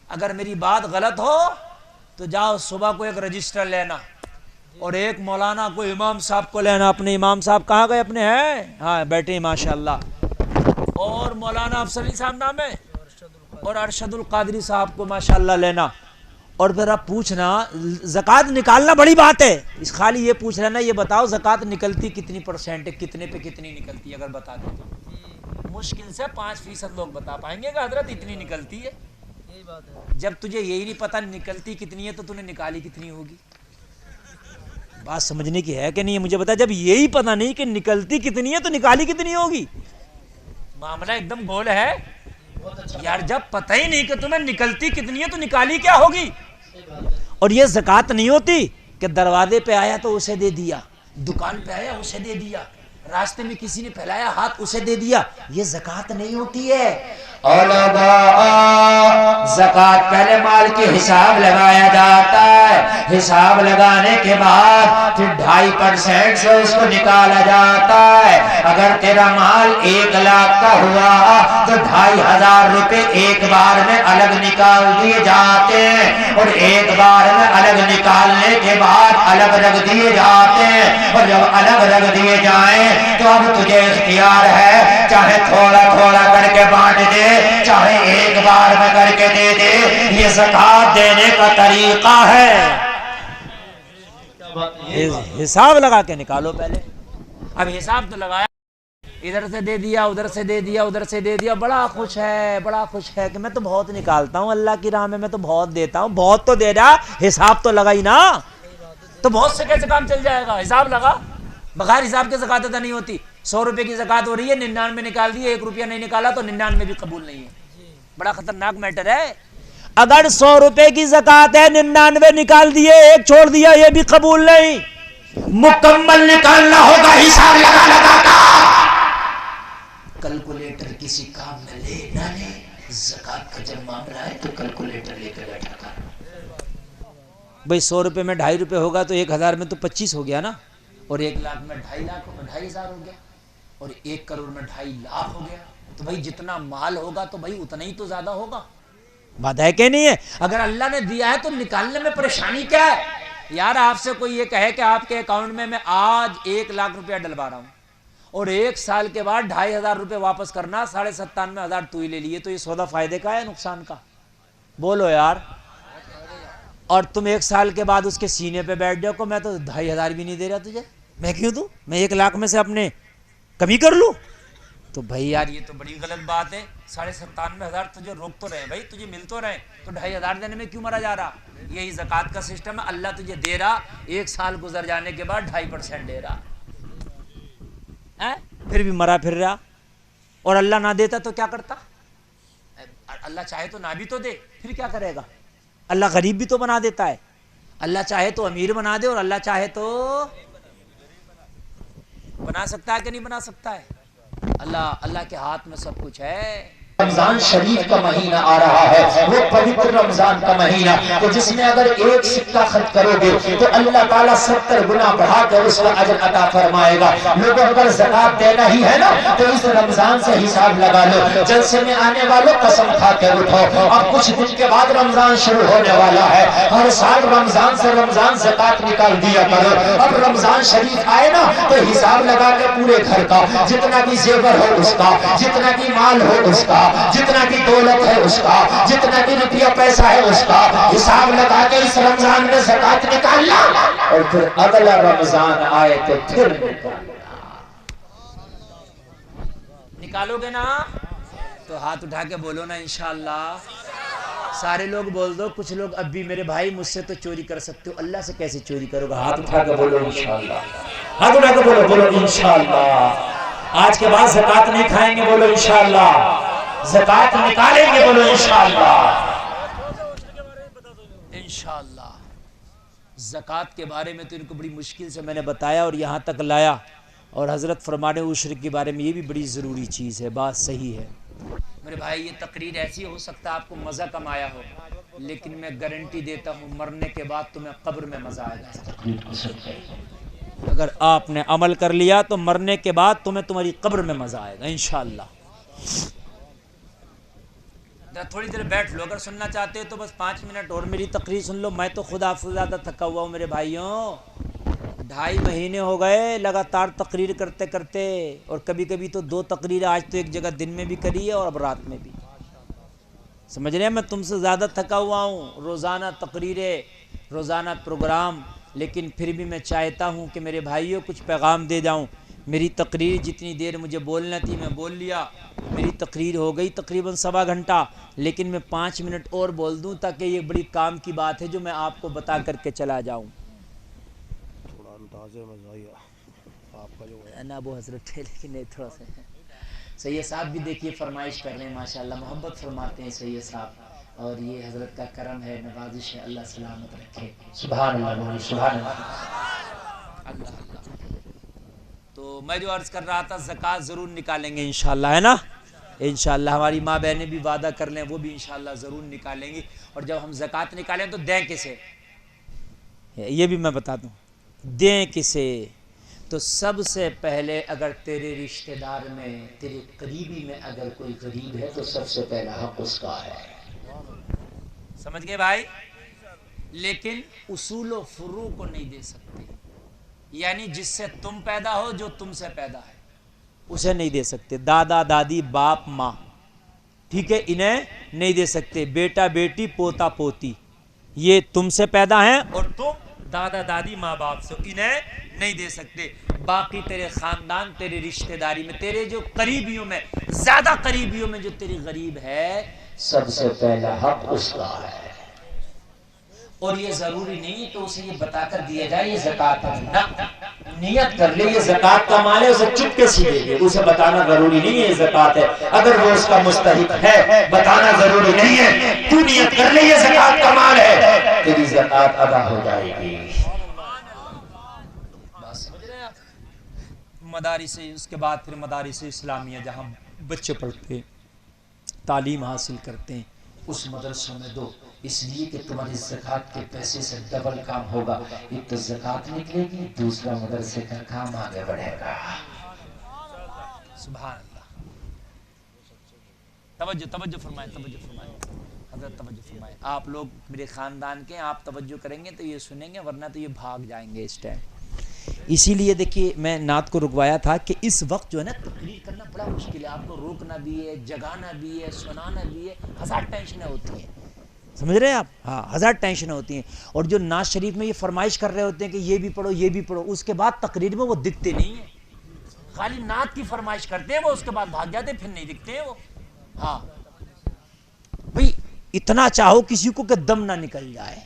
اگر میری بات غلط ہو تو جاؤ صبح کو ایک رجسٹر لینا اور ایک مولانا کو امام صاحب کو لینا. اپنے امام صاحب کہاں گئے؟ اپنے ہیں، ہاں بیٹھے ماشاء اللہ. اور مولانا افضل علی صاحب نام ہے، اور ارشد القادری صاحب کو ماشاء اللہ لینا. اور پھر اب پوچھنا زکوٰۃ نکالنا بڑی بات ہے، اس خالی یہ پوچھ لینا یہ بتاؤ زکوٰۃ نکلتی کتنی پرسینٹ ہے، کتنے پہ کتنی نکلتی ہے؟ اگر بتا دیں تو مشکل سے 5% لوگ بتا پائیں گے کہ حضرت اتنی نکلتی ہے. جب تجھے یہی نہیں پتا نکلتی کتنی ہے تو نے نکالی کتنی ہوگی؟ بات سمجھنے کی ہے کہ نہیں؟ مجھے بتا، جب یہی پتا نہیں کہ نکلتی کتنی ہے تو نکالی کتنی ہوگی؟ معاملہ ایک دم گول ہے یار. جب پتہ ہی نہیں کہ تمہیں نکلتی کتنی ہے تو نکالی کیا ہوگی؟ اور یہ زکوٰۃ نہیں ہوتی کہ دروازے پہ آیا تو اسے دے دیا، دکان پہ آیا اسے دے دیا، راستے میں کسی نے پھیلایا ہاتھ اسے دے دیا. یہ زکوٰۃ نہیں ہوتی ہے. زکوٰۃ پہلے مال کے حساب لگایا جاتا ہے، حساب لگانے کے بعد پھر 2.5% سے اس کو نکالا جاتا ہے. اگر تیرا مال 1 لاکھ کا ہوا تو 2,500 روپے ایک بار میں الگ نکال دیے جاتے ہیں، اور ایک بار میں الگ نکالنے کے بعد الگ رکھ دیے جاتے ہیں. اور جب الگ رکھ دیے جائیں تو اب تجھے اختیار ہے، چاہے تھوڑا تھوڑا کر کے بانٹ دے، چاہے ایک بار میں کر کے دے دے. یہ زکوٰۃ دینے کا طریقہ ہے. حساب لگا کے نکالو پہلے. اب حساب تو لگایا، ادھر سے دے دیا، ادھر سے دے دیا، ادھر سے دے دیا. بڑا خوش ہے، بڑا خوش ہے کہ میں تو بہت نکالتا ہوں اللہ کی راہ میں تو بہت دیتا ہوں. بہت تو دے رہا، حساب تو لگائی نا. تو بہت سے کیسے کام چل جائے گا؟ حساب لگا. بغیر حساب کے زکوٰۃ ادا نہیں ہوتی. 100 روپے کی زکوٰۃ ہو رہی ہے، 99 نکال دی، 1 روپیہ نہیں نکالا تو 99 بھی قبول نہیں ہے. بڑا خطرناک میٹر ہے. اگر 100 روپے کی زکوٰۃ ہے، 99 نکال دیے، 1 چھوڑ دیا، یہ بھی قبول نہیں. مکمل نکالنا ہوگا حساب لگا لگا کر. کیلکولیٹر کسی کام میں لے نہ لے، زکوٰۃ کا جب معاملہ ہے تو کیلکولیٹر لے کے بیٹھا کر. بھئی 100 روپے میں 2.5 روپے ہوگا تو 1000 میں تو 25 ہو گیا نا، اور 1 لاکھ میں 2.5 لاکھ 2.5 ہزار ہو گیا، اور 1 کروڑ میں 2.5 لاکھ ہو گیا. تو بھائی جتنا مال ہوگا تو بھائی اتنا ہی تو زیادہ ہوگا. بات ہے کہ نہیں ہے؟ اگر اللہ نے دیا ہے تو نکالنے میں پریشانی کیا ہے یار؟ آپ سے کوئی یہ کہے کہ آپ کے اکاؤنٹ میں آج 1 لاکھ روپیہ ڈلوا رہا ہوں اور 1 سال کے بعد 2.5 روپے واپس کرنا، 97,500 تو ہی لے لیے، تو یہ سودا فائدے کا ہے نقصان کا؟ بولو یار. اور تم 1 سال کے بعد اس کے سینے پہ بیٹھ جاؤ کہ میں تو 2.5 بھی نہیں دے رہا تجھے، میں کیوں دوں؟ میں 1 لاکھ میں سے اپنے کمی کر لوں؟ تو بھائی یار یہ تو بڑی غلط بات ہے. 97,500 تجھے روک تو رہے بھائی، تجھے مل تو رہے، تو 2.5 دینے میں کیوں مرا جا رہا؟ یہی زکوٰۃ کا سسٹم ہے. اللہ تجھے دے رہا، 1 سال گزر جانے کے بعد 2.5% دے رہا، پھر بھی مرا پھر رہا. اور اللہ نہ دیتا تو کیا کرتا؟ اللہ چاہے تو نہ بھی تو دے، پھر کیا کرے گا؟ اللہ غریب بھی تو بنا دیتا ہے. اللہ چاہے تو امیر بنا دے، اور اللہ چاہے تو بنا سکتا ہے کہ نہیں بنا سکتا ہے؟ اللہ کے ہاتھ میں سب کچھ ہے. رمضان شریف کا مہینہ آ رہا ہے، وہ پوتر رمضان کا مہینہ کہ جس میں اگر 1 سکہ خرچ کرو گے تو اللہ تعالیٰ 70 گنا بڑھا کر اس کا اجر عطا فرمائے گا. لوگوں اگر زکوٰۃ دینا ہی ہے نا تو اس رمضان سے حساب لگا لو. جلسے میں آنے والوں قسم کھا کے اٹھو، اب کچھ دن کے بعد رمضان شروع ہونے والا ہے. ہر سال رمضان سے رمضان زکوٰۃ نکال دیا کرو. اب رمضان شریف آئے نا تو حساب لگا کے پورے گھر کا جتنا بھی زیور ہو اس کا، جتنا بھی مال ہو اس کا، جتنا کی دولت ہے اس کا، جتنا کی روپیہ پیسہ ہے اس کا، حساب لگا کے اس رمضان میں زکوٰۃ نکالنا، اور پھر اگلا رمضان آئے تو پھر نکالو گے نا تو ہاتھ اٹھا کے بولو نا انشاءاللہ. سارے لوگ بول دو. کچھ لوگ اب بھی میرے بھائی مجھ سے تو چوری کر سکتے ہو، اللہ سے کیسے چوری کرو گا؟ ہاتھ اٹھا کے بولو انشاءاللہ. ہاتھ اٹھا کے بولو انشاءاللہ. آج کے بعد زکوٰۃ نہیں کھائیں گے، بولو انشاءاللہ. زکوٰۃ نکالیں گے، بولو انشاءاللہ. انشاءاللہ. زکوٰۃ کے بارے میں تو ان کو بڑی مشکل سے میں نے بتایا اور یہاں تک لایا. اور حضرت فرمانے عشر کے بارے میں یہ بھی بڑی ضروری چیز ہے. بات صحیح ہے میرے بھائی. یہ تقریر ایسی ہو سکتا ہے آپ کو مزہ کم آیا ہو، لیکن میں گارنٹی دیتا ہوں مرنے کے بعد تمہیں قبر میں مزہ آئے گا. اگر آپ نے عمل کر لیا تو مرنے کے بعد تمہیں تمہاری قبر میں مزہ آئے گا انشاءاللہ. تھوڑی دیر بیٹھ لو، اگر سننا چاہتے ہو تو بس 5 منٹ اور میری تقریر سن لو. میں تو خدا سے زیادہ تھکا ہوا ہوں میرے بھائیوں. 2.5 مہینے ہو گئے لگاتار تقریر کرتے کرتے، اور کبھی کبھی تو 2 تقریریں آج تو ایک جگہ دن میں بھی کری ہے اور اب رات میں بھی. سمجھ رہے ہیں؟ میں تم سے زیادہ تھکا ہوا ہوں. روزانہ تقریریں، روزانہ پروگرام، لیکن پھر بھی میں چاہتا ہوں کہ میرے بھائیوں کچھ پیغام دے جاؤں. میری تقریر جتنی دیر مجھے بولنا تھی میں بول لیا. میری تقریر ہو گئی تقریباً 1.25 گھنٹہ، لیکن میں 5 منٹ اور بول دوں تاکہ یہ بڑی کام کی بات ہے جو میں آپ کو بتا کر کے چلا جاؤں. تھوڑا انداز مزاحیہ آپ کا جو ہے نا ابو حضرت تھے لیکن نہیں تھوڑا سا. سید صاحب بھی دیکھیے فرمائش کر رہے ہیں، ماشاءاللہ محبت فرماتے ہیں سید صاحب، اور یہ حضرت کا کرم ہے، نوازش ہے. اللہ سلامت رکھے. سبحان اللہ، سبحان اللہ. اللہ اللہ. تو میں جو عرض کر رہا تھا، زکوٰۃ ضرور نکالیں گے انشاءاللہ، ہے نا؟ انشاءاللہ ہماری ماں بہنیں بھی وعدہ کر لیں، وہ بھی انشاءاللہ ضرور نکالیں گی. اور جب ہم زکوٰۃ نکالیں تو دیں کسے، یہ بھی میں بتا دوں. دیں کسے؟ تو سب سے پہلے اگر تیرے رشتہ دار میں، تیرے قریبی میں اگر کوئی غریب ہے تو سب سے پہلا حق اس کا ہے. سمجھ گئے بھائی؟ لیکن اصول و فروع کو نہیں دے سکتے، یعنی جس سے تم پیدا ہو، جو تم سے پیدا ہے، اسے نہیں دے سکتے. دادا دادی باپ ماں، ٹھیک ہے، انہیں نہیں دے سکتے. بیٹا بیٹی پوتا پوتی، یہ تم سے پیدا ہیں اور تم دادا دادی ماں باپ سے، انہیں نہیں دے سکتے. باقی تیرے خاندان، تیرے رشتہ داری میں، تیرے جو قریبیوں میں، زیادہ قریبیوں میں جو تیری غریب ہے، سب سے پہلا حق اس کا ہے. اور یہ ضروری نہیں کہ اسے یہ بتا کر دیا جائے یہ زکوٰۃ ہے. نہ، نیت کر لے یہ زکوٰۃ کا مال ہے، اسے چپکے سے دے دے. اسے بتانا ضروری نہیں ہے یہ زکوٰۃ ہے. اگر وہ اس کا مستحق ہے، بتانا ضروری نہیں ہے. تو نیت کر لے یہ زکوٰۃ کا مال ہے، تیری زکوٰۃ ادا ہو جائے گی. مدارس، اس کے بعد پھر مدارس اسلامیہ جہاں بچے پڑھتے ہیں، تعلیم حاصل کرتے ہیں، اس مدرسوں میں دو، اس لیے کہ تمہاری زکوٰۃ کے پیسے سے ڈبل کام ہوگا. ایک تو زکوٰۃ نکلے گی، دوسرا مدرسے کا کام آگے بڑھے گا. سبحان اللہ. توجہ فرمائیں، توجہ فرمائیں حضرت، توجہ فرمائیں. آپ لوگ میرے خاندان کے، آپ توجہ کریں گے تو یہ سنیں گے، ورنہ تو یہ بھاگ جائیں گے اس ٹائم. اسی لیے دیکھیے میں نعت کو رکوایا تھا کہ اس وقت جو ہے نا تقریر کرنا بڑا مشکل ہے. آپ کو روکنا بھی ہے، جگانا بھی ہے، سنانا بھی ہے، 1000 ٹینشنیں ہوتی ہیں. سمجھ رہے ہیں آپ؟ ہاں، 1000 ٹینشنیں ہوتی ہیں. اور جو نعت شریف میں یہ فرمائش کر رہے ہوتے ہیں کہ یہ بھی پڑھو یہ بھی پڑھو، اس کے بعد تقریر میں وہ دکھتے نہیں ہیں. خالی نعت کی فرمائش کرتے ہیں وہ، اس کے بعد بھاگ جاتے پھر نہیں دکھتے ہیں وہ. ہاں بھئی اتنا چاہو کسی کو کہ دم نہ نکل جائے.